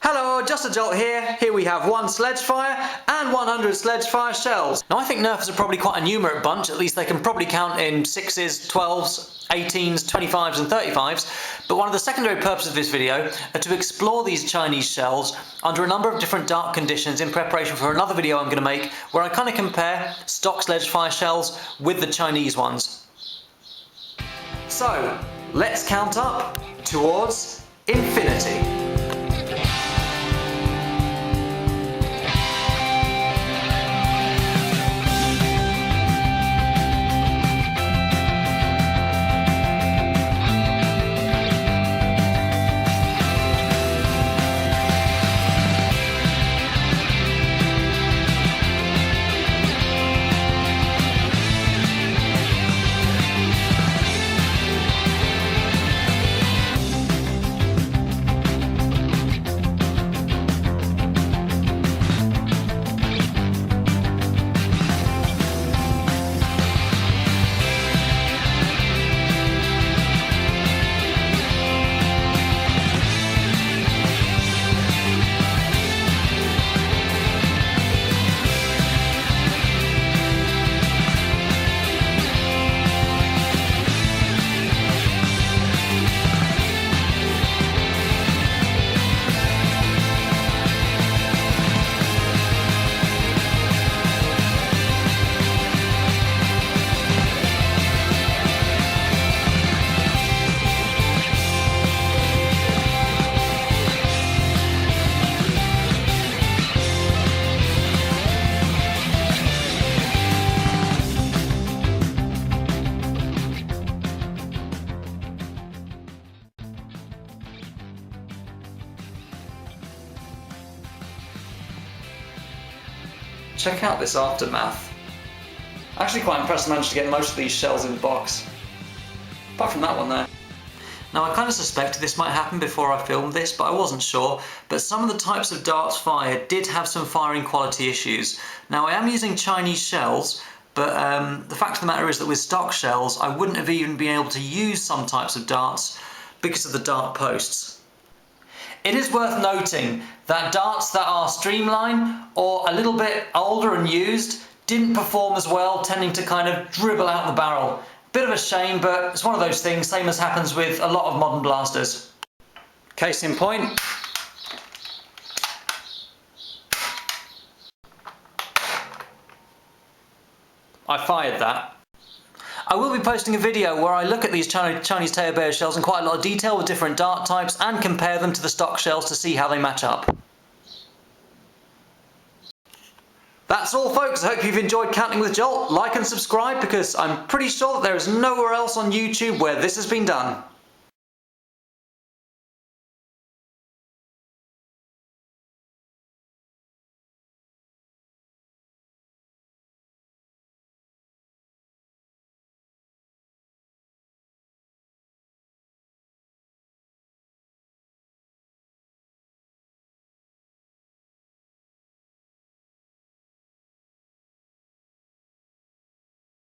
Hello, justajolt here. Here we have 1 Sledgefire and 100 Sledgefire shells. Now I think Nerfers are probably quite a numerate bunch, at least they can probably count in 6s, 12s, 18s, 25s and 35s, but one of the secondary purposes of this video are to explore these Chinese shells under a number of different dark conditions in preparation for another video I'm going to make where I kind of compare stock Sledgefire shells with the Chinese ones. So, let's count up towards infinity. Check out this aftermath. Actually quite impressed I managed to get most of these shells in the box. Apart from that one there. Now I kind of suspected this might happen before I filmed this, but I wasn't sure. But some of the types of darts fired did have some firing quality issues. Now I am using Chinese shells, but the fact of the matter is that with stock shells I wouldn't have even been able to use some types of darts because of the dart posts. It is worth noting that darts that are streamline or a little bit older and used didn't perform as well, tending to kind of dribble out the barrel. Bit of a shame, but it's one of those things, same as happens with a lot of modern blasters. Case in point. I fired that. I will be posting a video where I look at these Chinese tail bear shells in quite a lot of detail with different dart types and compare them to the stock shells to see how they match up. That's all folks, I hope you've enjoyed counting with Jolt. Like and subscribe because I'm pretty sure that there is nowhere else on YouTube where this has been done.